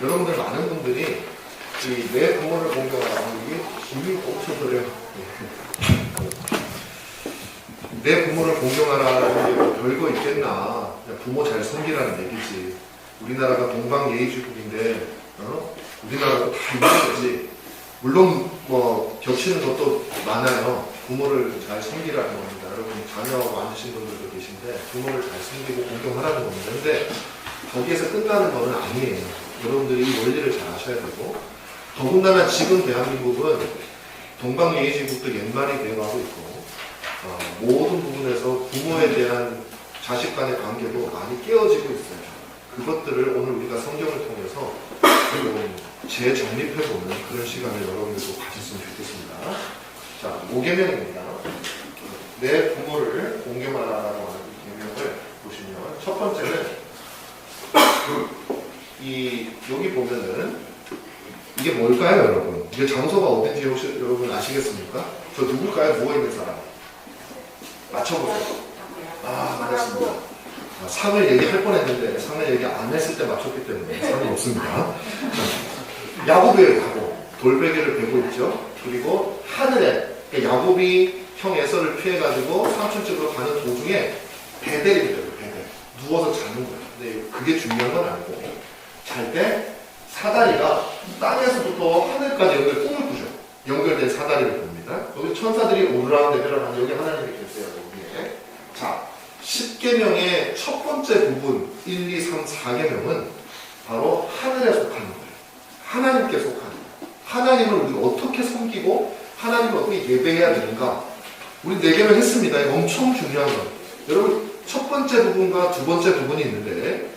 여러분들 많은 분들이 내 부모를 공경하라. 이게 힘이 엄청 그래요. 내 부모를 공경하라라는 게 별거 있겠나. 그냥 부모 잘 섬기라는 얘기지. 우리나라가 동방예의주국인데 우리나라도 다 있는 거지. 물론 뭐 겹치는 것도 많아요. 부모를 잘 섬기라는 겁니다. 여러분 자녀하고 앉으신 분들도 계신데 부모를 잘 섬기고 공경하라는 겁니다. 근데 거기에서 끝나는 거는 아니에요. 여러분들이 이 원리를 잘 아셔야 되고, 더군다나 지금 대한민국은 동방예의지국도 옛말이 되어가고 있고 모든 부분에서 부모에 대한 자식 간의 관계도 많이 깨어지고 있어요. 그것들을 오늘 우리가 성경을 통해서 재정립해보는 그런 시간을 여러분들도 가졌으면 좋겠습니다. 자, 5계명입니다. 내 부모를 공경하라라고 하는 이 계명을 보시면 첫 번째는 여기 보면은 이게 뭘까요, 여러분? 이게 장소가 어딘지 혹시 여러분 아시겠습니까? 저 누굴까요? 누워있는 사람? 맞춰보세요. 맞았습니다. 상을 얘기할 뻔했는데 상을 얘기 안 했을 때 맞췄기 때문에 상이 없습니다. 야곱이에요, 야곱. 돌베개를 베고 있죠. 그리고 하늘에 야곱이 형 에서를 피해가지고 삼촌집으로 가는 도중에 베델입니다. 베델. 누워서 자는 거예요. 근데 그게 중요한 건 아니고 잘 때 사다리가 땅에서부터 하늘까지 꿈을 꾸죠. 연결된 사다리를 봅니다. 여기 천사들이 오르락내리락 하는 여기 하나님이 계세요. 여기에. 자, 10계명의 첫 번째 부분 1, 2, 3, 4계명은 바로 하늘에 속하는 거예요. 하나님께 속하는 거예요. 하나님을 우리가 어떻게 섬기고 하나님을 어떻게 예배해야 되는가. 우리 4계명 했습니다. 이거 엄청 중요한 거예요. 여러분 첫 번째 부분과 두 번째 부분이 있는데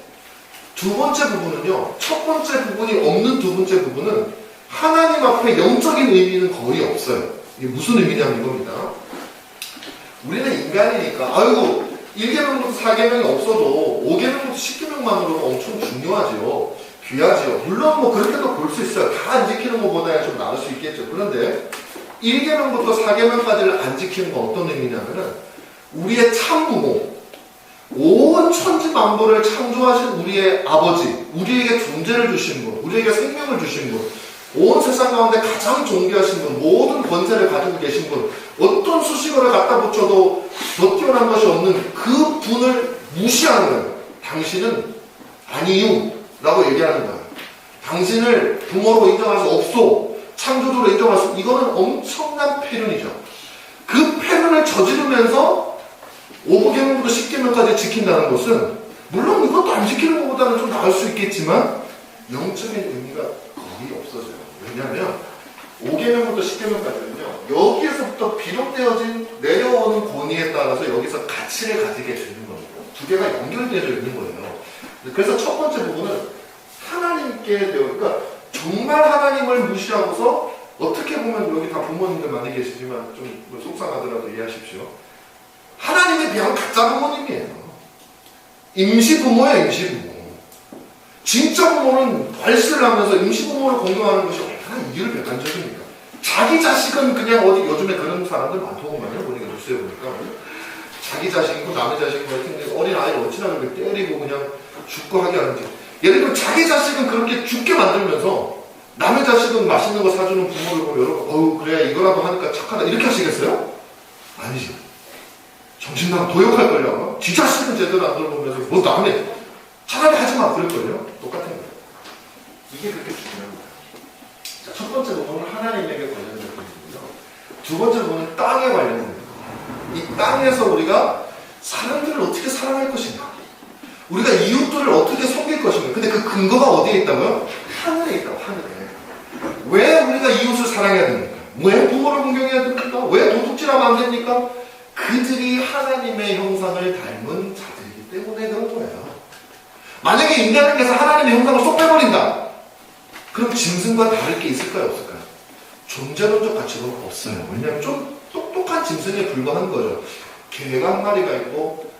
두 번째 부분은요, 첫 번째 부분이 없는 두 번째 부분은 하나님 앞에 영적인 의미는 거의 없어요. 이게 무슨 의미냐면 이겁니다. 우리는 인간이니까, 1계명부터 4계명이 없어도 5계명부터 10계명만으로는 엄청 중요하죠. 귀하죠. 물론 뭐 그렇게도 볼 수 있어요. 다 안 지키는 것보다야 좀 나을 수 있겠죠. 그런데 1계명부터 4계명까지를 안 지키는 건 어떤 의미냐면은 우리의 참부모, 온 천지 만물을 창조하신 우리의 아버지, 우리에게 존재를 주신 분, 우리에게 생명을 주신 분, 온 세상 가운데 가장 존귀하신 분, 모든 권세를 가지고 계신 분, 어떤 수식어를 갖다 붙여도 더 뛰어난 것이 없는 그 분을 무시하는 거예요. 당신은 아니요 라고 얘기하는 거예요. 당신을 부모로 인정할 수 없소, 창조주로 인정할 수, 이거는 엄청난 패륜이죠. 그 패륜을 저지르면서 5계명부터 10계명까지 지킨다는 것은 물론 이것도 안 지키는 것보다는 좀 나을 수 있겠지만 영적인 의미가 거의 없어져요. 왜냐하면 5계명부터 10계명까지는요, 여기에서부터 비롯되어진 내려오는 권위에 따라서 여기서 가치를 가지게 되는 겁니다. 두 개가 연결되어 있는 거예요. 그래서 첫 번째 부분은 하나님께 그러니까 정말 하나님을 무시하고서 어떻게 보면 여기 다 부모님들 많이 계시지만 좀 속상하더라도 이해하십시오. 하나님에 비하면 가짜 부모님이에요. 임시부모예요, 임시부모. 진짜 부모는 발시를 하면서 임시부모를 공경하는 것이 얼마나 이유를 백한적입니까? 자기 자식은 그냥 어디 요즘에 그런 사람들 많더구만요. 보니까 뉴스에 보니까 자기 자식이고 남의 자식이고 하여튼 어린 아이를 어찌나 그렇게 때리고 그냥 죽고 하게 하는지. 예를 들면 자기 자식은 그렇게 죽게 만들면서 남의 자식은 맛있는 거 사주는 부모를 보면 여러분 그래 이거라도 하니까 착하다 이렇게 하시겠어요? 아니죠. 정신 나가 도욕할걸요. 지 자식은 제대로 안 들어보면서 뭐 남의 차라리 하지마 그럴걸요. 똑같은 거예요. 이게 그렇게 중요한 거예요. 자, 첫 번째 부분은 하나님에게 관련된 부분이고요. 두 번째 부분은 땅에 관련된 부분. 이 땅에서 우리가 사람들을 어떻게 사랑할 것인가, 우리가 이웃들을 어떻게 섬길 것인가. 근데 그 근거가 어디에 있다고요? 하늘에 있다고. 하늘에. 왜 우리가 이웃을 사랑해야 됩니까? 왜 부모를 공경해야 됩니까? 왜 도둑질하면 안 됩니까? 그들이 하나님의 형상을 닮은 자들이기 때문에 그런 거예요. 만약에 인간에게서 하나님의 형상을 쏙 빼버린다, 그럼 짐승과 다를 게 있을까요? 없을까요? 존재론적 가치는 없어요. 왜냐하면 좀 똑똑한 짐승에 불과한 거죠. 개가 한 마리가 있고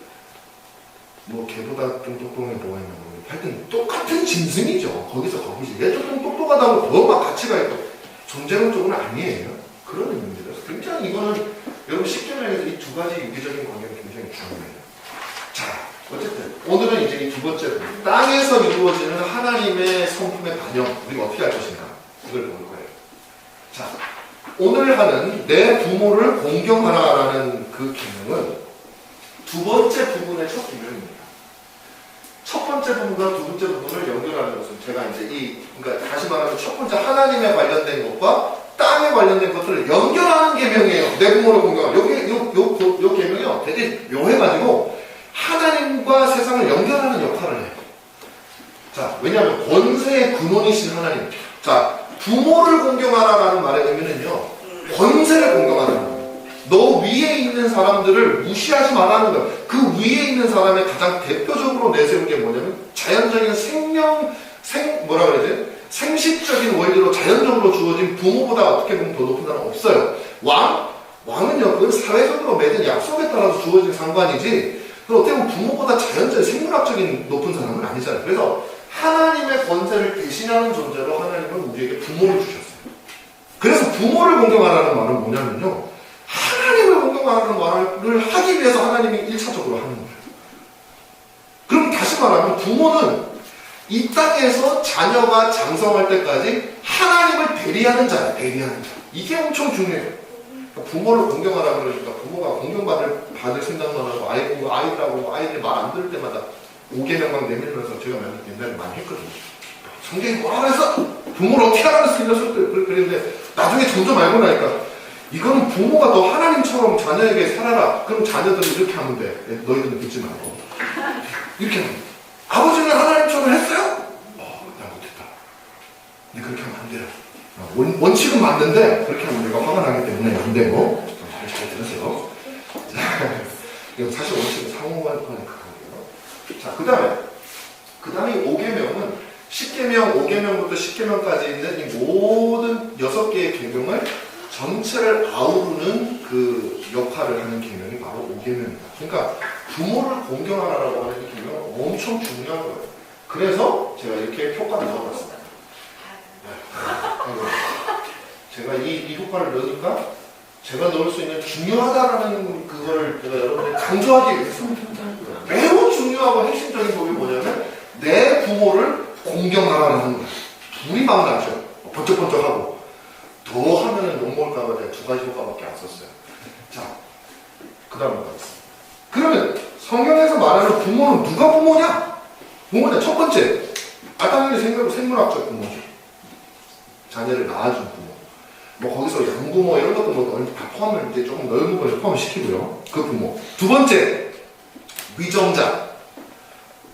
뭐 개보다 좀 똑똑한 게 뭐가 있나 모르겠어요. 하여튼 똑같은 짐승이죠. 거기서 거기지. 얘 조금 똑똑하다고 더 막 가치가 있고 존재론적으로는 아니에요. 그런 의미입니다. 그래서 굉장히 이거는 여러분 10계명에서 이 두 가지 유기적인 관계는 굉장히 중요해요. 자, 어쨌든 오늘은 이제 이 두 번째 부분, 땅에서 이루어지는 하나님의 성품의 반영, 우리가 어떻게 할 것인가 이걸 볼 거예요. 자, 오늘 하는 내 부모를 공경하라라는 그 기능은 두 번째 부분의 첫 기능입니다. 첫 번째 부분과 두 번째 부분을 연결하는 것은 제가 이제 그러니까 다시 말하면 첫 번째 하나님에 관련된 것과 땅에 관련된 것들을 연결하는 계명이에요. 내 부모를 공경하라. 요 계명이요 되게 묘해가지고 하나님과 세상을 연결하는 역할을 해요. 자, 왜냐하면 권세의 근원이신 하나님. 자, 부모를 공경하라라는 말의 의미는요, 권세를 공경하라는 거예요. 너 위에 있는 사람들을 무시하지 말라는 거예요. 그 위에 있는 사람의 가장 대표적으로 내세운 게 뭐냐면 자연적인 뭐라 그래야 돼? 생식적인 원리로 자연적으로 주어진 부모보다 어떻게 보면 더 높은 사람은 없어요. 왕은요, 그 사회적으로 맺은 약속에 따라서 주어진 상관이지, 그 어떻게 보면 부모보다 자연적인 생물학적인 높은 사람은 아니잖아요. 그래서 하나님의 권세를 대신하는 존재로 하나님은 우리에게 부모를 주셨어요. 그래서 부모를 공경하라는 말은 뭐냐면요, 하나님을 공경하라는 말을 하기 위해서 하나님이 1차적으로 하는 거예요. 그럼 다시 말하면 부모는 이 땅에서 자녀가 장성할 때까지 하나님을 대리하는 자예요. 대리하는 자. 이게 엄청 중요해요. 그러니까 부모를 공경하라 그러니까 부모가 공경받을 생각만 하고 아이들하고 아이들이 말 안 들을 때마다 5계명만 내밀면서 제가 옛날에 많이 했거든요. 성경이 뭐라 그래서 부모를 어떻게 하라는 쓰면서 그랬는데 나중에 점점 알고 나니까 이거는 부모가 너 하나님처럼 자녀에게 살아라. 그럼 자녀들은 이렇게 하면 돼. 너희들은 듣지 말고. 이렇게 하면 돼. 아버지는 하나님처럼 했어요? 나 못했다. 근데 그렇게 하면 안 돼요. 원칙은 맞는데 그렇게 하면 내가 화가 나기 때문에 안 되고. 잘 들으세요. 이건 사실 원칙은 상호간의 극한이에요. 자, 그 다음에 5계명은 10계명, 5계명부터 10계명까지 있는 이 모든 6개의 계명을 전체를 아우르는 그 역할을 하는 계명이 바로 5계명입니다. 그러니까 부모를 공경하라고 하는 이 계명은 엄청 중요한 거예요. 그래서 제가 이렇게 효과를 넣어봤습니다. 제가 이 효과를 넣으니까 제가 넣을 수 있는 중요하다라는 그걸 제가 여러분들이 강조하기 위해서 매우 중요하고 핵심적인 법이 뭐냐면 내 부모를 공경하라는 거예요. 둘이 막 나죠. 번쩍번쩍하고. 더 하면은 욕먹을까봐 제가 2가지 효과밖에 안 썼어요. 자, 그 다음으로 가겠습니다. 그러면 성경에서 말하는 부모는 누가 부모냐? 부모냐? 첫 번째, 아담이 생물학적 부모죠. 자녀를 낳아준 부모. 뭐 거기서 양부모 이런 것도 뭐 다 포함을 이제 조금 넓은 걸 포함시키고요. 그 부모. 두 번째, 위정자.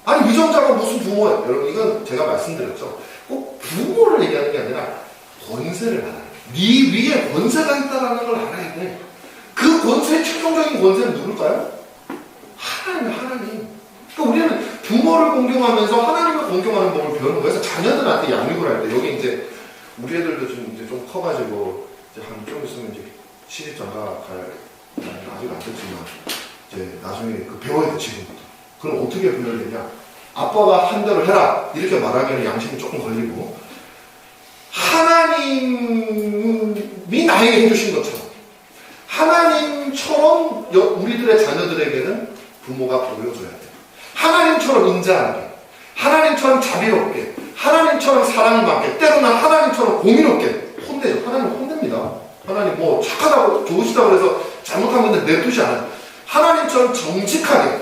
아니 위정자가 무슨 부모예요? 여러분 이건 제가 말씀드렸죠. 꼭 부모를 얘기하는 게 아니라 권세를 말하는 거예요. 네 위에 권세가 있다는 걸 알아야 돼. 그 권세의 최종적인 권세는 누굴까요? 하나님. 그러니까 우리는 부모를 공경하면서 하나님을 공경하는 법을 배우는 거예요. 그래서 자녀들한테 양육을 할 때 여기 이제 우리 애들도 좀 커가지고 이제 한 좀 있으면 이제 시집장가 아직 안 됐지만 이제 나중에 그 배워야 돼 지금부터. 그럼 어떻게 배워야 되냐? 아빠가 한 대로 해라 이렇게 말하기에는 양심이 조금 걸리고 하나님이 나에게 해주신 것처럼 하나님처럼 우리들의 자녀들에게는 부모가 보여줘야 돼요. 하나님처럼 인자하게, 하나님처럼 자비롭게, 하나님처럼 사랑이 많게, 때로는 하나님처럼 공의롭게 혼내요. 하나님 혼냅니다. 하나님 뭐 착하다고 좋으시다고 해서 잘못한 건데 내두지 않아요. 하나님처럼 정직하게,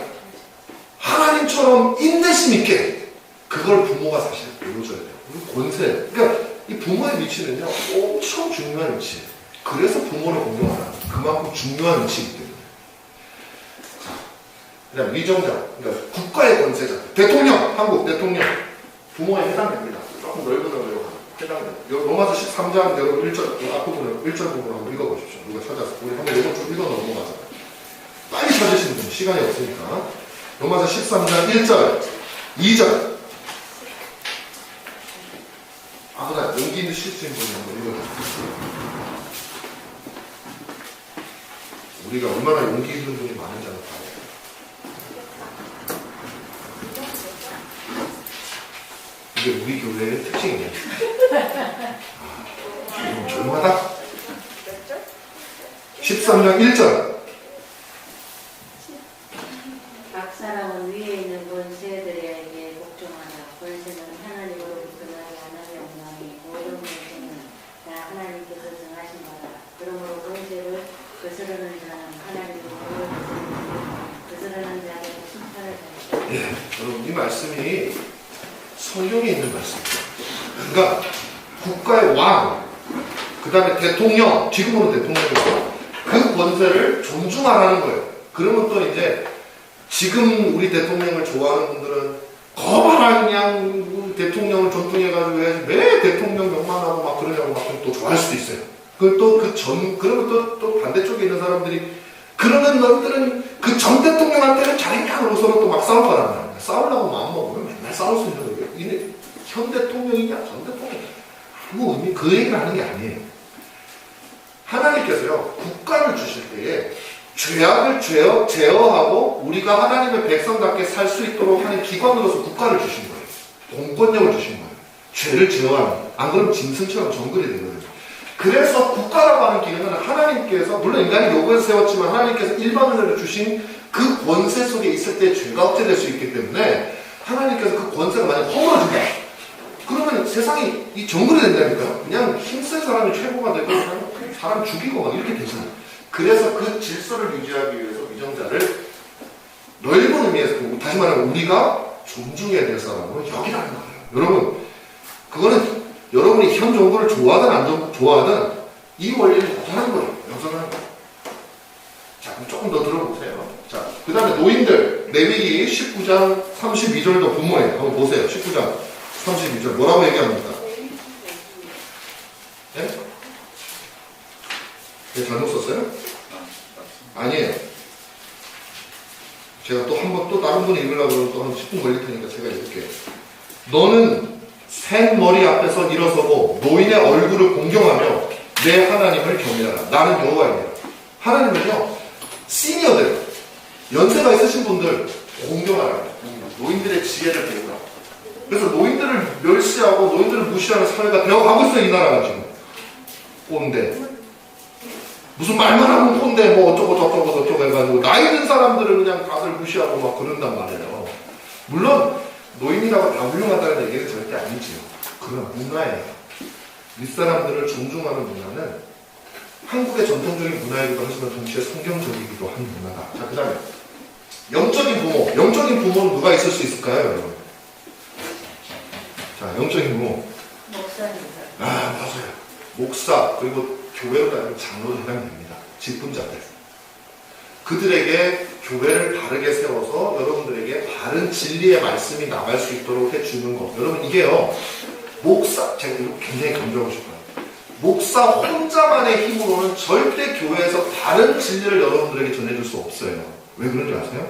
하나님처럼 인내심 있게 그걸 부모가 사실 보여줘야 돼요. 권세. 그러니까 이 부모의 위치는요 엄청 중요한 위치예요. 그래서 부모를 공경하라. 그만큼 중요한 위치이기 때문에. 자, 그다음 위정자, 그러니까 국가의 권세자, 대통령, 한국 대통령 부모에 해당됩니다. 조금 넓은 해당돼요. 로마서 13장 여러분 1절 앞부분을 1절 부분을 한번 읽어보십시오. 누가 찾아서 우리 한번 이거 좀 읽어 넘어가자. 빨리 찾으시는 분 시간이 없으니까. 로마서 13장 1절, 2절. 아무나 용기 있는 실수인 분이 한번 읽어주세요. 우리가 얼마나 용기 있는 분이 많은지 한번 봐요. 이게 우리 교회의 특징이에요. 좀 조용하다? 13장 1절. 각 사람은 위에 여러분 이 말씀이 성경에 있는 말씀입니다. 그러니까 국가의 왕, 그 다음에 대통령, 지금으로 대통령이고 그 권세를 존중하라는 거예요. 그러면 또 이제 지금 우리 대통령을 좋아하는 분들은 거봐라 그냥 대통령을 존중해가지고 해야지 왜 대통령 명망하고 막 그러냐고 막 또 좋아할 수도 있어요. 그러면 또 반대쪽에 있는 사람들이 그러면 너희들은 그 전 대통령한테는 잘했냐 그러고 서로 또 막 싸울 거란 말이야. 싸우려고 마음먹으면 맨날 싸울 수 있는 거예요. 이게 현 대통령이냐 전 대통령이냐 아무 의미 그 얘기를 하는 게 아니에요. 하나님께서요 국가를 주실 때에 죄악을 제어하고 우리가 하나님의 백성답게 살 수 있도록 하는 기관으로서 국가를 주신 거예요. 공권력을 주신 거예요. 죄를 제어하는. 안 그러면 짐승처럼 정글이 되거든요. 그래서 국가라고 하는 기능은 하나님께서 물론 인간이 요구해서 세웠지만 하나님께서 일반인으로 주신 그 권세 속에 있을 때 죄가 억제될 수 있기 때문에 하나님께서 그 권세가 만약 허물어진다. 그러면 세상이 이 정글이 된다니까요. 그냥 힘센 사람이 최고가 되고 그냥 사람 죽이고 막 이렇게 되잖아요. 그래서 그 질서를 유지하기 위해서 위정자를 넓은 의미에서 다시 말하면 우리가 존중해야 될 사람으로 여기라는 거예요. 여러분 그거는 여러분이 현 정부를 좋아하든 안 좋아하든 이 원리를 고전하는 거예요. 여전하는 거예요. 자 그럼 조금 더 들어보세요. 자 그 다음에 노인들 레위기 19장 32절도 본문에 한번 보세요. 19장 32절 뭐라고 얘기합니까? 네? 네, 잘못 썼어요? 아니에요. 제가 또 한 번 또 다른 분이 읽으려고 그러면 또 한 10분 걸릴 테니까 제가 읽을게요. 너는 새 머리 앞에서 일어서고 노인의 얼굴을 공경하며 내 하나님을 경외하라. 나는 여호와이니라. 하나님은요 시니어들 연세가 있으신 분들 공경하라. 노인들의 지혜를 배우라. 그래서 노인들을 멸시하고 노인들을 무시하는 사회가 되어가고 있어요. 이 나라가 지금. 꼰대 무슨 말만 하면 꼰대 뭐 어쩌고 저쩌고 해가지고 나이 든 사람들을 그냥 다들 무시하고 막 그런단 말이에요. 물론 노인이라고 다 훌륭하다는 얘기는 절대 아니지요. 그건 문화예요. 윗사람들을 존중하는 문화는 한국의 전통적인 문화이기도 하지만 동시에 성경적이기도 한 문화다. 자, 그 다음에 영적인 부모. 영적인 부모는 누가 있을 수 있을까요, 여러분? 자, 영적인 부모. 목사님들. 아, 맞아요. 목사, 그리고 교회로 따지면 장로도 해당됩니다. 직분자들. 그들에게 교회를 바르게 세워서 여러분들에게 바른 진리의 말씀이 나갈 수 있도록 해주는 것. 여러분 이게요. 목사, 제가 이거 굉장히 강조하고 싶어요. 목사 혼자만의 힘으로는 절대 교회에서 바른 진리를 여러분들에게 전해줄 수 없어요. 왜 그런지 아세요?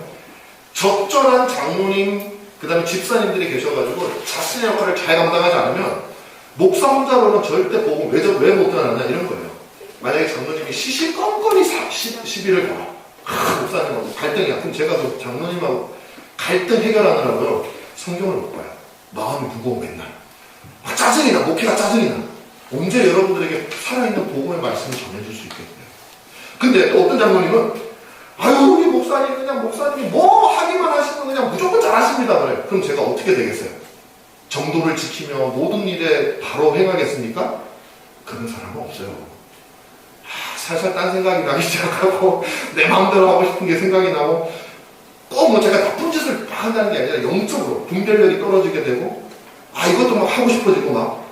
적절한 장로님, 그 다음에 집사님들이 계셔가지고 자신의 역할을 잘 감당하지 않으면 목사 혼자로는 절대 복음 왜 못 전하느냐 이런 거예요. 만약에 장로님이 시시껄껄이 시비를 걸어. 목사님하고 갈등이야. 그럼 제가 그 장로님하고 갈등 해결하느라고요. 성경을 못 봐요. 마음이 무거워 맨날. 짜증이 나. 목회가 짜증이 나. 언제 여러분들에게 살아있는 복음의 말씀을 전해줄 수 있겠어요. 근데 또 어떤 장로님은 아유 우리 목사님 그냥 목사님이 뭐 하기만 하시면 그냥 무조건 잘하십니다. 그래. 그럼 제가 어떻게 되겠어요? 정도를 지키며 모든 일에 바로 행하겠습니까? 그런 사람은 없어요. 살살 딴 생각이 나기 시작하고 내 마음대로 하고 싶은 게 생각이 나고 꼭 뭐 제가 나쁜 짓을 한다는 게 아니라 영적으로 분별력이 떨어지게 되고 이것도 막 하고 싶어지고 막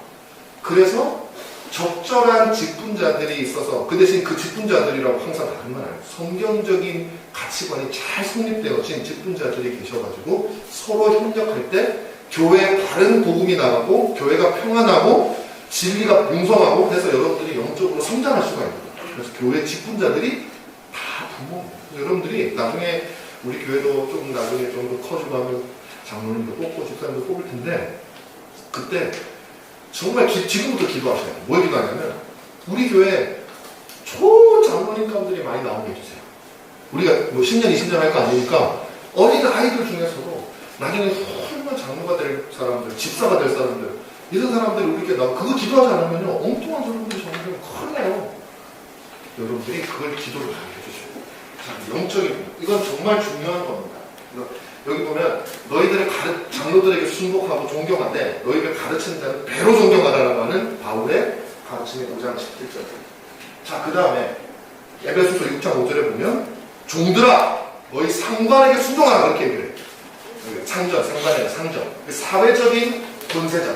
그래서 적절한 직분자들이 있어서 그 대신 그 직분자들이라고 항상 다른 말 아니에요. 성경적인 가치관이 잘 성립되어진 직분자들이 계셔가지고 서로 협력할 때 교회에 바른 복음이 나가고 교회가 평안하고 진리가 풍성하고 그래서 여러분들이 영적으로 성장할 수가 있는 그래서 교회 직분자들이 다 부모입니다. 여러분들이 나중에 우리 교회도 좀 나중에 좀 더 커지고 하면 장로님도 뽑고 집사님도 뽑을 텐데 그때 정말 지금부터 기도하셔야 돼요. 뭘 기도하냐면 우리 교회 좋은 장로님 가운데이 많이 나오게 해주세요. 우리가 뭐 10년, 20년 할 거 아니니까 어린 아이들 중에서도 나중에 훌륭한 장로가 될 사람들, 집사가 될 사람들 이런 사람들이 우리 교회 나오고 그거 기도하지 않으면요 엉뚱한 사람들이 정말 큰일 나요. 여러분들이 그걸 기도를 많이 해주세요. 자, 영적인 이건 정말 중요한 겁니다. 여기 보면 너희들의 장로들에게 순복하고 존경하되 너희를 가르치는 자는 배로 존경하라라고 하는 바울의 가르침의 5장 17절. 자, 그 다음에 에베소서 6장 5절에 보면 종들아 너희 상관에게 순종하라 그렇게 얘기를 해요. 상전, 상관의 상전. 사회적인 권세자.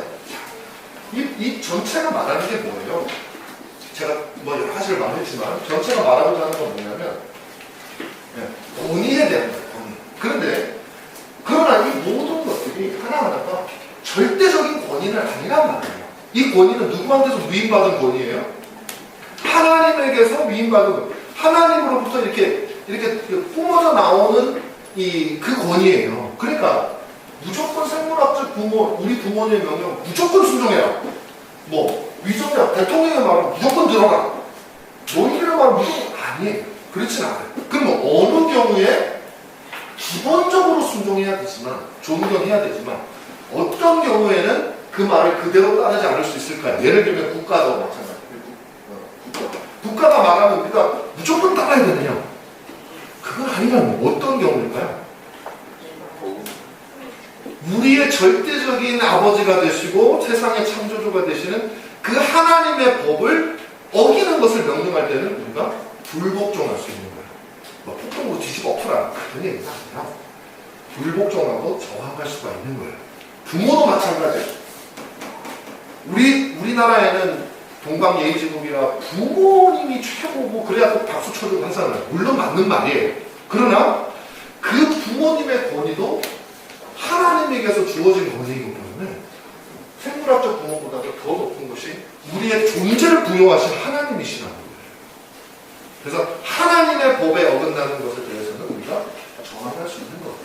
이 전체가 말하는 게 뭐예요? 제가 뭐 여러 가지를 말했지만 전체가 말하고자 하는 건 뭐냐면 권위에 대한 거예요. 권위. 그런데 그러나 이 모든 것들이 하나하나가 절대적인 권위는 아니란 말이에요. 이 권위는 누구한테서 위임받은 권위예요? 하나님에게서 위임받은 것. 하나님으로부터 이렇게 뿜어져 나오는 그 권위예요. 그러니까 무조건 생물학적 부모, 우리 부모님의 명령 무조건 순종해라. 뭐 위정자 대통령의 말은 무조건 들어가. 노인들의 말은 무조건 아니에요. 그렇진 않아요. 그럼 어느 경우에 기본적으로 순종해야 되지만 존경해야 되지만 어떤 경우에는 그 말을 그대로 따르지 않을 수 있을까요? 예를 들면 국가도 마찬가지예요. 국가가 말하면 우리가 무조건 따라야 되느냐? 그건 아니라면 어떤 경우일까요? 우리의 절대적인 아버지가 되시고 세상의 창조주가 되시는 그 하나님의 법을 어기는 것을 명령할 때는 우리가 불복종할 수 있는 거예요. 뭐 폭동으로 뒤집어 엎어라 그런 얘기가 아니라 불복종하고 저항할 수가 있는 거예요. 부모도 마찬가지예요. 우리나라에는 동방예의지국이라 부모님이 최고고 그래야 또 박수 쳐주고 하잖아요. 물론 맞는 말이에요. 그러나 그 부모님의 권위도 하나님에게서 주어진 권위이기 때문에 생물학적 부모보다도 더 높은 것이 우리의 존재를 부여하신 하나님이시라는 거예요. 그래서 하나님의 법에 어긋나는 것에 대해서는 우리가 저항할 수 있는 거예요.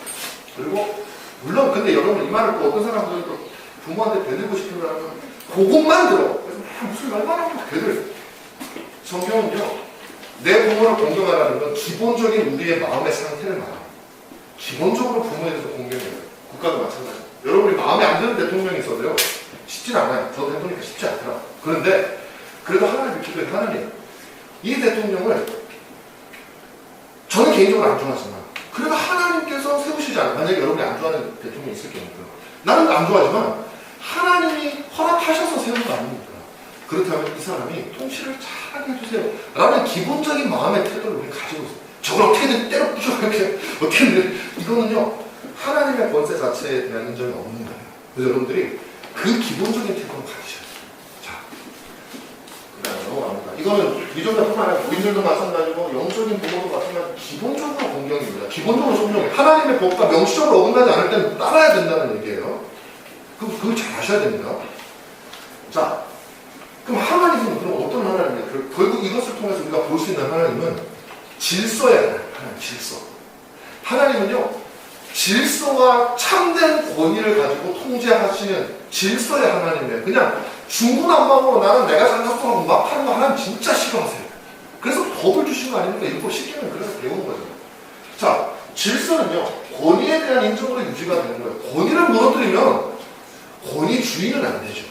그리고 물론 근데 여러분 이 말을 또 어떤 사람들은 또 부모한테 배들고 싶으면 그것만 들어. 그래서 무슨 말만 하고 걔들. 성경은요, 내 부모를 공경하라는 건 기본적인 우리의 마음의 상태를 말합니다. 기본적으로 부모에 대해서 공경해요. 국가도 마찬가지예요. 여러분이 마음에 안 드는 대통령이 있어도요, 쉽진 않아요. 저도 해보니까 쉽지 않더라. 그런데 그래도 하나님을 기도해요. 하나님, 이 대통령을 저는 개인적으로 안 좋아하지만 그래도 하나님께서 세우시지 않아요. 만약에 여러분이 안 좋아하는 대통령이 있을 경우도 나는 안 좋아하지만 하나님이 허락하셔서 세운 거 아닙니까? 그렇다면 이 사람이 통치를 잘하게 해주세요. 라는 기본적인 마음의 태도를 우리 가지고 있어요. 저걸 어떻게든 때려 부셔 이렇게 어떻게든 이거는요 하나님의 권세 자체에 대한 인정이 없는 거예요. 그래서 여러분들이 그 기본적인 태도를 가지셔야 돼요. 자, 그다음에 넘어갑니다. 이거는 위정자뿐만 아니라 우리들도 마찬가지고 영적인 부모도 마찬가지고 기본적으로 공경입니다. 기본적으로 존경해요. 하나님의 법과 명시적으로 어긋나지 않을 때는 따라야 된다는 얘기예요. 그걸 잘 아셔야 됩니다. 자, 그럼 하나님은 그럼 어떤 하나님이에요? 결국 이것을 통해서 우리가 볼 수 있는 하나님은 질서의 하나님, 질서. 하나님은요, 질서와 참된 권위를 가지고 통제하시는 질서의 하나님이에요. 그냥 중구난방으로 나는 내가 생각하고 막 하는 거 하나님 진짜 싫어하세요. 그래서 법을 주신 거 아닙니까? 일부러 시키면 그래서 배우는 거죠. 자, 질서는요, 권위에 대한 인정으로 유지가 되는 거예요. 권위를 무너뜨리면 권위 주인은 안 되죠.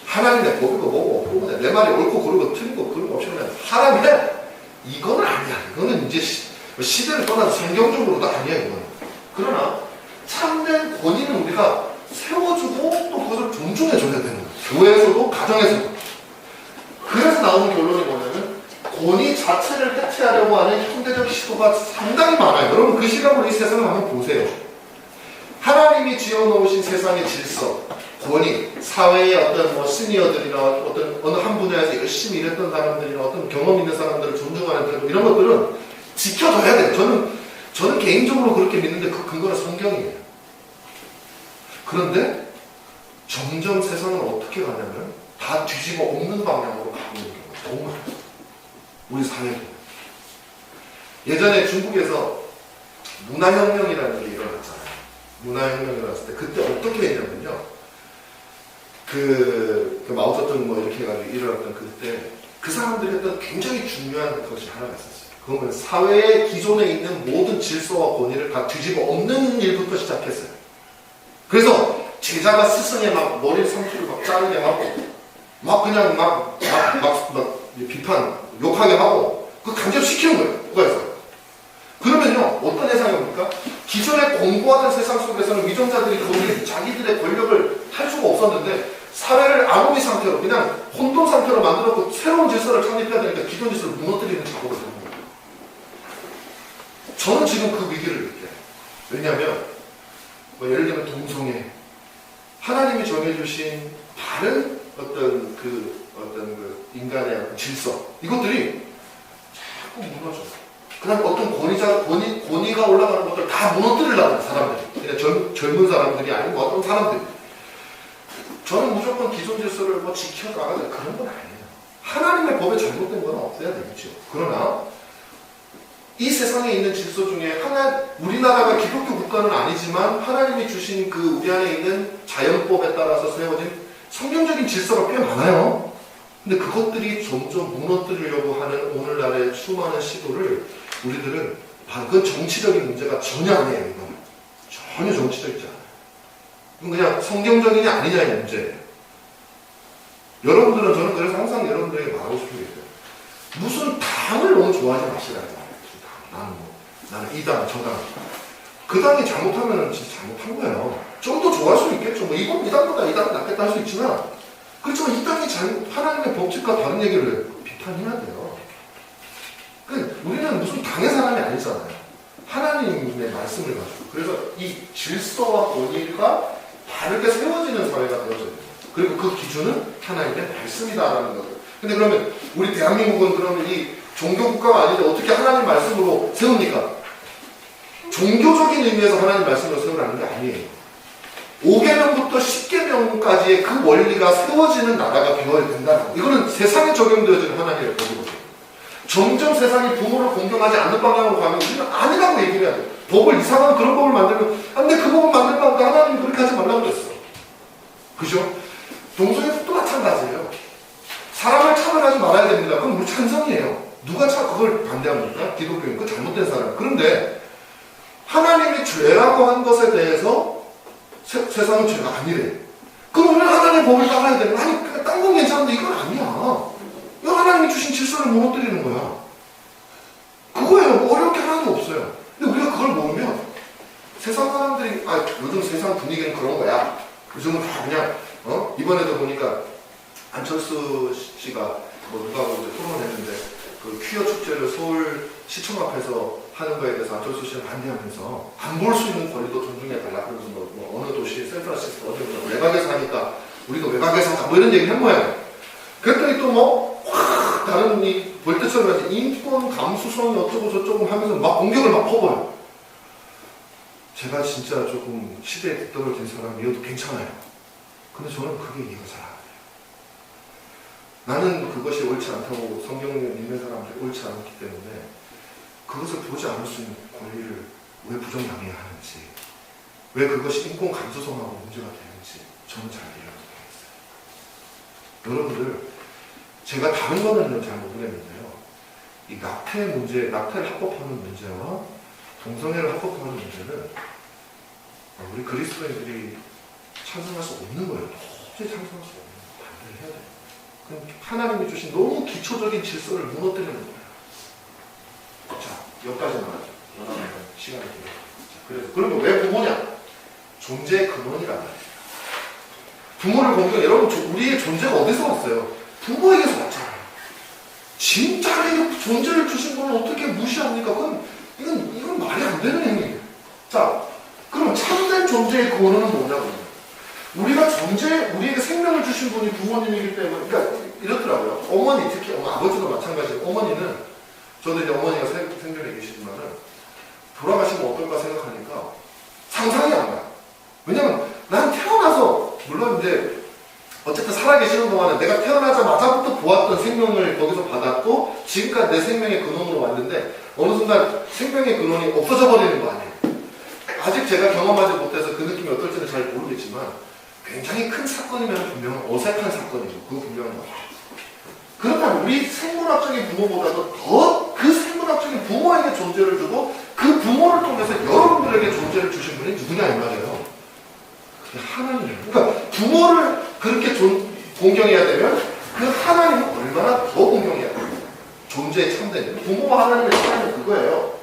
하나님의 법이고 뭐고 없고 내 말이 옳고 그르고 틀리고 그러고 없으면 하나님의 이거는 아니야. 이거는 이제 시대를 떠나서 성경적으로도 아니야. 이거는. 그러나 참된 권위는 우리가 세워주고 또 그것을 존중해줘야 되는 거예요. 교회에서도 가정에서도. 그래서 나오는 결론이 뭐냐면 권위 자체를 해체하려고 하는 현대적 시도가 상당히 많아요. 여러분 그 시각으로 이 세상을 한번 보세요. 하나님이 지어놓으신 세상의 질서, 권위, 사회의 어떤 뭐 시니어들이나 어떤 어느 한 분야에서 열심히 일했던 사람들이나 어떤 경험 있는 사람들을 존중하는 태도 이런 것들은 지켜줘야 돼요. 저는 개인적으로 그렇게 믿는데 그 근거는 성경이에요. 그런데 점점 세상은 어떻게 가냐면 다 뒤집어 엎는 방향으로 가고 있는 경우가 너무 많아요. 우리 사회도. 예전에 중국에서 문화혁명이라는 게 일어났잖아요. 문화혁명이 일어났을 때 그때 어떻게 했냐면요. 그 마오쩌둥 뭐 이렇게 해가지고 일어났던 그때 그 사람들이 했던 굉장히 중요한 것이 하나가 있었어요. 그건 사회의 기존에 있는 모든 질서와 권위를 다 뒤집어 엎는 일부터 시작했어요. 그래서 제자가 스승의 막 머리 상투를 막 자르게 하고 막 그냥 막 비판 욕하게 하고 그 간접 시키는 거예요. 국가에서. 그러면요 어떤 예상이 옵니까? 기존에 공고하던 세상 속에서는 위정자들이 거기에 자기들의 권력을 할 수가 없었는데 사회를 아노미 상태로 그냥 혼돈 상태로 만들었고 새로운 질서를 창립해야 되니까 기존 질서를 무너뜨리는 작업을 하는 거예요. 저는 지금 그 위기를 느껴요. 왜냐하면 뭐 예를 들면 동성애, 하나님이 정해주신 다른 어떤 그 인간의 어떤 질서, 이것들이 자꾸 무너져. 그 다음에 어떤 권위가 올라가는 것들 다 무너뜨리려고 사람들이. 그냥 젊은 사람들이 아니고 어떤 사람들이. 저는 무조건 기존 질서를 뭐 지켜나가야 그런 건 아니에요. 하나님의 법에 잘못된 건 없어야 되겠죠. 그러나 이 세상에 있는 질서 중에 우리나라가 기독교 국가는 아니지만 하나님이 주신 그 우리 안에 있는 자연법에 따라서 세워진 성경적인 질서가 꽤 많아요. 근데 그것들이 점점 무너뜨리려고 하는 오늘날의 수많은 시도를 우리들은 그건 정치적인 문제가 전혀 아니에요. 이건 전혀 정치적이지 않아요. 이건 그냥 성경적이냐 아니냐의 문제예요. 여러분들은, 저는 그래서 항상 여러분들에게 말하고 싶은 게 있어요. 무슨 당을 너무 좋아하지 마시라고. 나는 이 당, 저 당. 그 당이 잘못하면 진짜 잘못한 거예요. 좀 더 좋아할 수 있겠죠. 뭐 이번 이 당보다 이 당이 낫겠다 할 수 있지만, 그렇지만 이 당이 하나님의 법칙과 다른 얘기를 비판해야 돼요. 우리는 무슨 당의 사람이 아니잖아요. 하나님의 말씀을 가지고. 그래서 이 질서와 권위가 다르게 세워지는 사회가 되어져야 돼요. 그리고 그 기준은 하나님의 말씀이다라는 거죠. 근데 그러면 우리 대한민국은 그러면 이 종교국가가 아닌데 어떻게 하나님 말씀으로 세웁니까? 종교적인 의미에서 하나님 말씀으로 세우라는 게 아니에요. 5계명부터 10계명까지의 그 원리가 세워지는 나라가 되어야 된다는, 이거는 세상에 적용되어지는 하나님의 법이거든요. 점점 세상이 부모를 공경하지 않는 방향으로 가면 우리는 아니라고 얘기를 해야 돼요. 법을 이상한 그런 법을 만들면 안 돼, 그 법을 만들면 하나님이 그렇게 하지 말라고 그랬어. 그죠? 동성애도 마찬가지예요. 사람을 차별하지 말아야 됩니다. 그럼 우리 찬성이에요. 누가 그걸 반대합니까? 기독교인, 그 잘못된 사람. 그런데 하나님이 죄라고 한 것에 대해서 세상은 죄가 아니래. 그럼 우리는 하나님의 법을 따라야 되는 거야. 아니, 딴 건 괜찮은데 이건 아니야. 이거 하나님이 주신 질서를 무너뜨리는 거야. 그거예요. 뭐 어려울 게 하나도 없어요. 근데 우리가 그걸 모르면 세상 사람들이, 요즘 세상 분위기는 그런 거야. 요즘은 다 그냥, 이번에도 보니까 안철수 씨가 누가 토론했는데, 그 퀴어 축제를 서울 시청 앞에서 하는 거에 대해서 안철수 씨는 반대하면서 안 볼 수 있는 권리도 존중해달라. 그러면서 뭐 어느 도시, 샌프란시스코 어디 외곽에 사니까 우리도 외곽에서 가, 뭐 이런 얘기를 한 거예요. 그랬더니 또 다른 분이 볼때처럼 인권 감수성이 어쩌고 저쩌고 하면서 막 공격을 막 퍼버려요. 제가 진짜 조금 시대에 뒤떨어진 사람이어도 괜찮아요. 근데 저는 그게 이해가 잘 안 돼요. 나는 그것이 옳지 않다고 성경을 믿는 사람들이 옳지 않기 때문에 그것을 보지 않을 수 있는 권리를 왜 부정당해야 하는지, 왜 그것이 인권 감수성하고 문제가 되는지 저는 잘 이해가 안 되겠어요. 여러분들, 제가 다른 거는 잘 모르겠는데요. 이 낙태 문제, 낙태를 합법하는 문제와 동성애를 합법하는 문제는 우리 그리스도인들이 찬성할 수 없는 거예요. 도저히 찬성할 수 없는 거예요. 반대를 해야 돼요. 그럼 하나님이 주신 너무 기초적인 질서를 무너뜨리는 거예요. 자, 여기까지만 하죠. 시간이 길어요. 그러면 왜 부모냐? 존재의 근원이란 말이에요. 부모를 공경, 여러분, 우리의 존재가 어디서 왔어요? 부모에게서 왔잖아요. 진짜 하나님 존재를 주신 분을 어떻게 무시합니까? 이건 말이 안 되는 행위예요. 자, 그럼 참된 존재의 근원은 뭐냐고요? 우리에게 생명을 주신 분이 부모님이기 때문에, 그러니까 이렇더라고요. 어머니, 특히 아버지도 마찬가지예요. 어머니는, 저도 이제 어머니가 생전에 계시지만은, 돌아가시면 어떨까 생각하니까 상상이 안 가요. 왜냐면 난 태어나서, 물론 이제, 어쨌든 살아계시는 동안은 내가 태어나자마자부터 보았던 생명을 거기서 받았고, 지금까지 내 생명의 근원으로 왔는데, 어느 순간 생명의 근원이 없어져 버리는 거 아니에요. 아직 제가 경험하지 못해서 그 느낌이 어떨지는 잘 모르겠지만, 굉장히 큰 사건이면 분명한 어색한 사건이죠. 그거 분명한 거죠. 그렇다면 우리 생물학적인 부모보다도 더 그 생물학적인 부모에게 존재를 주고 그 부모를 통해서 여러분들에게 존재를 주신 분이 누구냐 이 말이에요. 그게 하나님이에요. 그러니까 부모를 그렇게 공경해야 되면 그 하나님은 얼마나 더 공경해야 돼요. 존재의 참된 부모와 하나님의 차이는 그거예요.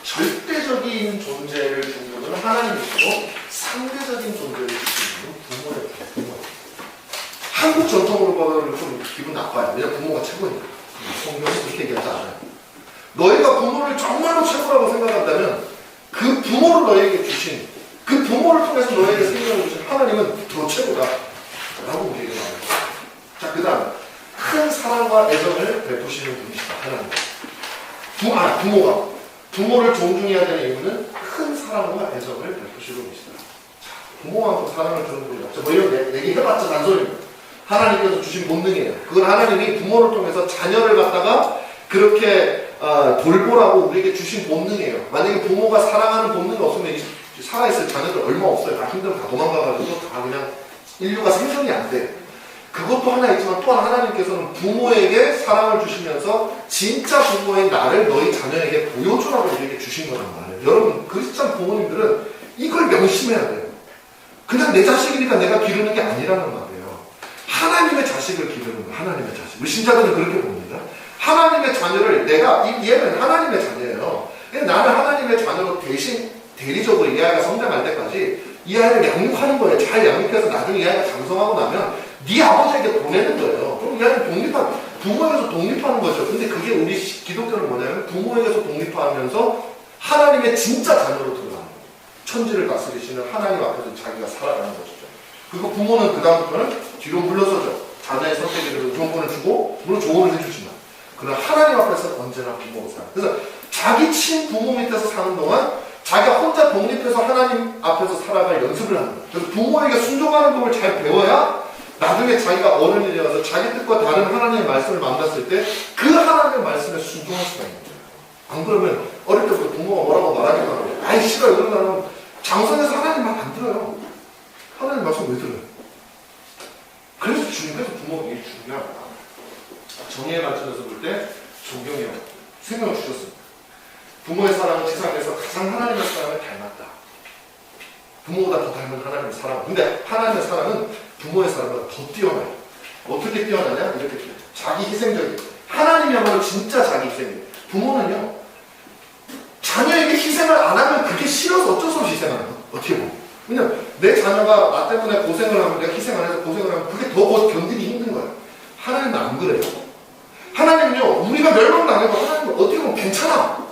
절대적인 존재를 준 분은 하나님이시고 상대적인 존재를 주신 분은 부모예요. 한국 전통으로 보면 좀 기분 나빠요. 왜냐면 부모가 최고니까. 성경은 그렇게 얘기하지 않아요. 너희가 부모를 정말로 최고라고 생각한다면 그 부모를 너에게 주신 그 부모를 통해서 너에게 생명을 주신 하나님은 더 최고다 라고 우리에게 말합니다. 자, 그 다음 큰 사랑과 애정을 베푸시는 분이시다. 하나님 부모를 존중해야 되는 이유는 큰 사랑과 애정을 베푸시는 분이시다. 자, 부모만큼 사랑을 주는 분이 없죠. 뭐 이런 얘기 해봤자 잔소리입니다. 하나님께서 주신 본능이에요. 그건 하나님이 부모를 통해서 자녀를 갖다가 그렇게 돌보라고 우리에게 주신 본능이에요. 만약에 부모가 사랑하는 본능이 없으면 살아있을 자녀들 얼마 없어요. 다 힘들어 다 도망가가지고 다 그냥 인류가 생존이 안 돼요. 그것도 하나 있지만 또한 하나님께서는 부모에게 사랑을 주시면서 진짜 부모인 나를 너희 자녀에게 보여주라고 우리에게 주신 거란 말이에요. 여러분 크리스찬 부모님들은 이걸 명심해야 돼요. 그냥 내 자식이니까 내가 기르는 게 아니라는 말이에요. 하나님의 자식을 기르는 거예요. 하나님의 자식. 우리 신자들은 그렇게 봅니다. 하나님의 자녀를 얘는 하나님의 자녀예요. 나는 하나님의 자녀로 대신 대리적으로 이 아이가 성장할 때까지 이 아이를 양육하는 거예요. 잘 양육해서 나중에 이 아이가 장성하고 나면 네 아버지에게 보내는 거예요. 그럼 이 아이는 부모에게서 독립하는 거죠. 근데 그게 우리 기독교는 뭐냐면 부모에게서 독립하면서 하나님의 진짜 자녀로 들어가는 거예요. 천지를 다스리시는 하나님 앞에서 자기가 살아가는 것이죠. 그리고 부모는 그 다음부터는 뒤로 물러서죠. 자녀의 선택에 대해서 조언을 주고 물론 조언을 해주지만 그러나 하나님 앞에서 언제나 부모로 살아요. 그래서 자기 친부모 밑에서 사는 동안 자기가 혼자 독립해서 하나님 앞에서 살아갈 연습을 하는 거예요. 그래서 부모에게 순종하는 법을 잘 배워야 나중에 자기가 어른이 되어서 자기 뜻과 다른 하나님의 말씀을 만났을 때 그 하나님의 말씀에 순종할 수가 있는 거예요. 안 그러면 어릴 때부터 부모가 뭐라고 말하기만 하고 아이 싫어 이런 말은 장성에서 하나님 말 안 들어요. 하나님 말씀 왜 들어요? 그래서 부모가 이게 중요하다. 정의의 관점에서 볼 때 존경이요. 생명을 주셨습니다. 부모의 사랑은 지상에서 가장 하나님의 사랑을 닮았다. 부모보다 더 닮은 하나님의 사랑. 근데 하나님의 사랑은 부모의 사랑보다 더 뛰어나요. 어떻게 뛰어나냐? 이렇게 자기 희생적인. 하나님이야말로 진짜 자기 희생이에요. 부모는요, 자녀에게 희생을 안 하면 그게 싫어서 어쩔 수 없이 희생하는 거예요. 어떻게 보면. 왜냐면 내 자녀가 나 때문에 고생을 하면 내가 희생 안 해서 고생을 하면 그게 더 견디기 힘든 거예요. 하나님은 안 그래요. 하나님은요, 우리가 멸망당해도 하나님은 어떻게 보면 괜찮아.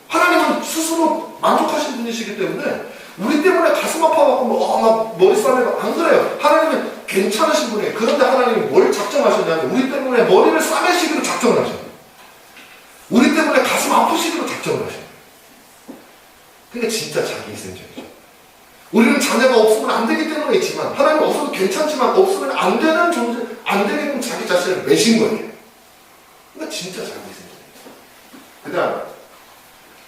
하나님은 스스로 만족하신 분이시기 때문에 우리 때문에 가슴 아파갖고 막 머리 싸매고 안 그래요. 하나님은 괜찮으신 분이에요. 그런데 하나님이 뭘 작정하셨냐면 우리 때문에 머리를 싸매시기로 작정을 하셔요. 우리 때문에 가슴 아프시기로 작정을 하셔요. 그게 진짜 자기 희생적이죠. 우리는 자녀가 없으면 안 되기 때문에 있지만 하나님 없어도 괜찮지만 없으면 안 되는 존재, 안 되게끔 자기 자신을 매신 거예요. 그러니까 진짜 자기 희생적이에요. 그 다음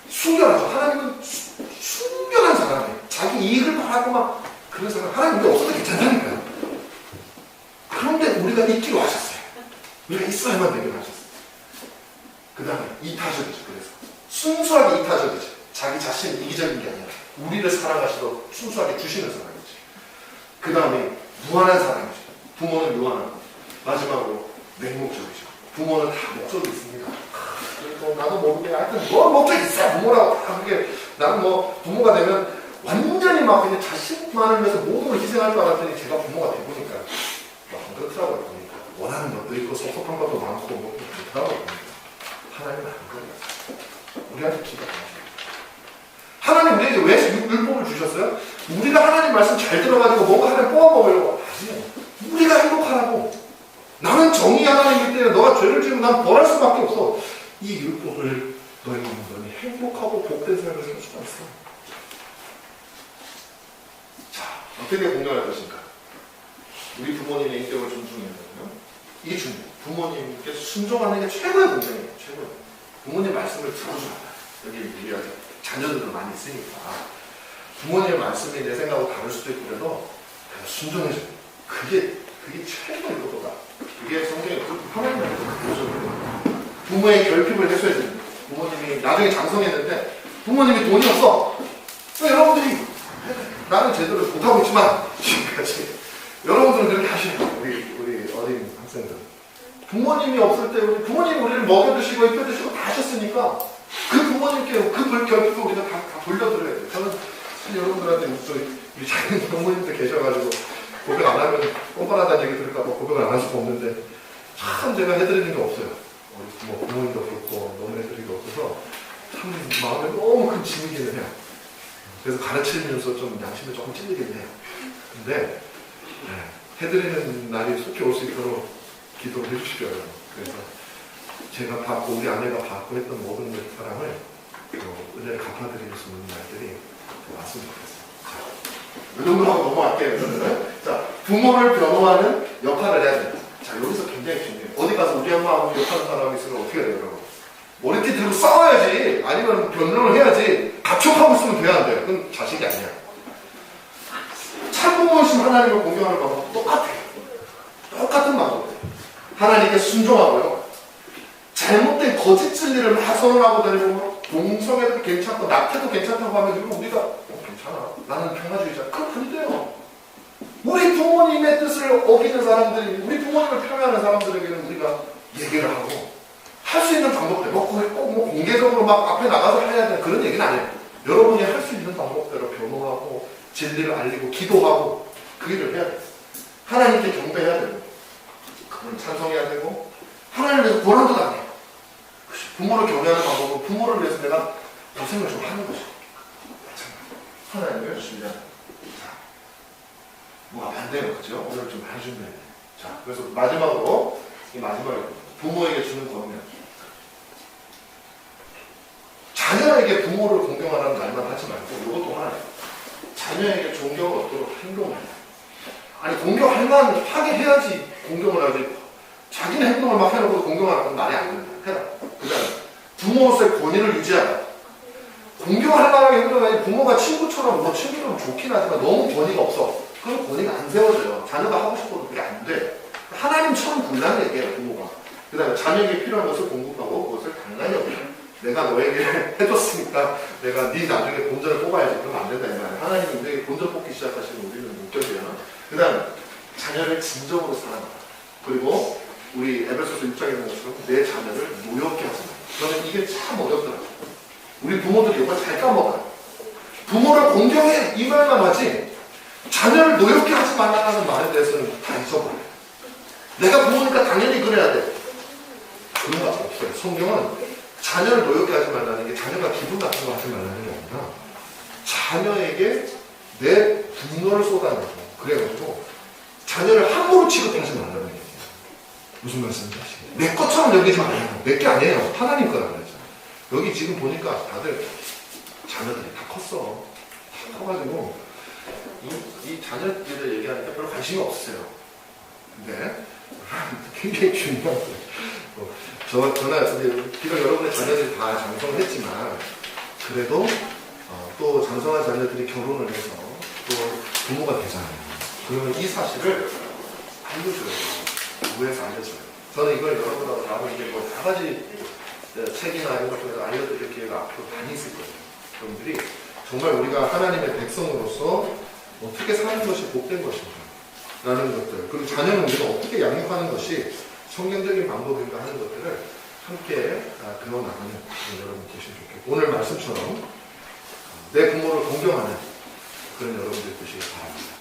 순결하죠. 하나님은 순결한 사람이에요. 자기 이익을 바라고 막 그런 사람 하나님 우리 없어도 괜찮다니까요. 그런데 우리가 있기로 하셨어요. 우리가 있어야만 되기로 하셨어요. 그 다음에 이타적이죠. 그래서 순수하게 이타적이죠. 자기 자신이 이기적인 게 아니라 우리를 사랑하시도록 순수하게 주시는 사랑이죠. 그 다음에 무한한 사랑이죠. 부모는 무한하고 마지막으로 맹목적이죠. 부모는 다 목적이 있습니다. 나도 모르게 하여튼 뭐 목적이 있어요. 부모라고 다 그게 나는 뭐 부모가 되면 완전히 막 그냥 자식만을 위해서 모든 걸 희생할 줄 알았더니 제가 부모가 되보니까 막 그렇더라고요. 보니까 원하는 것도 있고 섭섭한 것도 많고 뭐 그렇더라고요. 보니까 하나님은 안 그래요. 우리한테 기가 막혀요. 하나님 우리에게 왜 율법을 주셨어요? 우리가 하나님 말씀 잘 들어가지고 뭔가 하나님 뽑아먹으려고 아니에요. 우리가 행복하라고. 나는 정의 하나님이기 때문에 너가 죄를 지으면 난 벌할 수밖에 없어. 이 율법을 너희가 너희 행복하고 복된 삶을 살 수가 있어. 자, 어떻게 공경할 것인가? 우리 부모님의 인격을 존중해야 되고요. 이 부모님께 순종하는 게 최고의 공경이에요. 최고의. 부모님 말씀을 들어줘야 여기 우리가 자녀들도 많이 있으니까 부모님의 말씀이 내 생각하고 다를 수도 있고 그래도 순종해줘요. 그게 최고의 것보다. 그게 성경에 하나님의 보여줘요. 부모의 결핍을 해소해야 됩니다. 부모님이 나중에 장성했는데 부모님이 돈이 없어. 여러분들이 나는 제대로 못하고 있지만 지금까지 여러분들은 그렇게 하시네요. 우리 어린 학생들. 부모님이 없을 때 부모님이 우리를 먹여주시고 입혀주시고 다 하셨으니까 그 부모님께 그 결핍을 우리가 다 돌려드려야 돼요. 저는 여러분들한테 우리 작은 부모님들 계셔가지고 고백 안 하면 뻔뻔하다는 얘기 들을까봐 고백을 안 할 수가 없는데 참 제가 해드리는 게 없어요. 우리 부모님도 그렇고 너무 해드리는 게 없어서 참 마음에 너무 큰 짐이기는 해요. 그래서 가르치면서 좀 양심에 조금 찔리긴 해요. 근데 해드리는 날이 속히 올 수 있도록 기도를 해주시고요. 그래서 제가 받고 우리 아내가 받고 했던 모든 사랑을 은혜를 갚아드릴 수 있는 날들이 왔으면 좋겠어요. 이 정도 하고 넘어갈게요. 그러면은. 자, 부모를 변호하는 역할을 해야 됩니다. 자, 여기서 굉장히 중요해요. 어디 가서 우리 엄마 아버지 욕하는 사람이 있으면 어떻게 해야 돼요, 여러분? 머리띠 들고 싸워야지. 아니면 변론을 해야지. 가촉하고 있으면 돼야 안 돼요. 그건 자식이 아니야. 참부모이신 하나님을 공경하는 방법 똑같아요. 똑같은 방법이에요. 하나님께 순종하고요. 잘못된 거짓 진리를 막 선언하고 다니고 동성애도 괜찮고 낙태도 괜찮다고 하면 우리가 괜찮아. 나는 평화주의자. 그건 안 돼요. 우리 부모님의 뜻을 어기는 사람들이 우리 부모님을 평화하는 사람들에게는 우리가 얘기를 하고 할 수 있는 방법들 꼭 공개적으로 막 앞에 나가서 해야 되는 그런 얘기는 아니에요. 여러분이 할 수 있는 방법대로 변호하고 진리를 알리고 기도하고 그 일을 해야 돼요. 하나님께 경배해야 되고 그분을 찬송해야 되고 하나님을 위해서 고난도 당해요. 부모를 경외하는 방법은 부모를 위해서 내가 고생을 좀 하는 것이고 하나님을 신뢰하는 뭐가 반대는 거죠. 오늘 좀 많이 준비해야 돼요. 자, 그래서 마지막으로 이 마지막에 부모에게 주는 권면. 자녀에게 부모를 공경하라는 말만 하지 말고 이것도 하나예요. 자녀에게 존경을 얻도록 행동을 해요. 아니 공경할 만 하게 해야지 공경을 하지. 자기는 행동을 막 해놓고 공경하라는 말이 안 된다. 해라. 그 다음에 부모로서의 권위를 유지하라. 공경할 만하게 행동하니 부모가 친구처럼 뭐 친구처럼 좋긴 하지만 너무 권위가 없어. 그럼 권위가 안 세워져요. 자녀가 하고 싶어도 그게 안 돼. 하나님처럼 굴라는 얘기예요, 부모가. 그 다음에 자녀에게 필요한 것을 공급하고 그것을 당연히 여기요. 내가 너에게 해줬으니까 내가 네 나중에 본전을 뽑아야지. 그러면 안 된다 이 말이야. 하나님이 우리에게 본전 뽑기 시작하시면 우리는 웃겨져요. 그 다음에 자녀를 진정으로 사랑하라. 그리고 우리 에베소서 6장에 보는 것처럼 내 자녀를 노엽게 하지 마. 저는 이게 참 어렵더라고요. 우리 부모들이 이걸 잘 까먹어요. 부모를 공경해 이 말만 하지 자녀를 노엽게 하지 말라는 말에 대해서는 다 잊어버려요. 내가 부모니까 당연히 그래야 돼. 그런 거 없어요. 성경은 자녀를 노엽게 하지 말라는 게 자녀가 기분 나쁜 거 하지 말라는 게 아니라 자녀에게 내 분노를 쏟아내고 그래가지고 자녀를 함부로 취급하지 말라는 얘기예요. 무슨 말씀인지 아시겠어요? 내 것처럼 여기지 말아요. 내 게 아니에요. 하나님 거라고 그랬잖아요. 여기 지금 보니까 다들 자녀들이 다 컸어. 다 커가지고 이 자녀들을 얘기하니까 별로 관심이 없으세요. 근데 굉장히 중요한 거예요. 저나 비록 여러분의 자녀들이 다 장성을 했지만 그래도 또 장성한 자녀들이 결혼을 해서 또 부모가 되잖아요. 그러면 이 사실을 알려줘요. 교회에서 알려줘요. 저는 이걸 여러분하고 다음에 이제 뭐 여러 가지 책이나 이런 걸 통해서 알려드릴 기회가 앞으로 많이 있을 거예요. 여러분들이 정말 우리가 하나님의 백성으로서 어떻게 사는 것이 복된 것인가 라는 것들, 그리고 자녀는 우리가 어떻게 양육하는 것이 성경적인 방법인가 하는 것들을 함께 배워나가는 여러분 계시면 좋겠고, 오늘 말씀처럼 내 부모를 공경하는 그런 여러분들 되시길 바랍니다.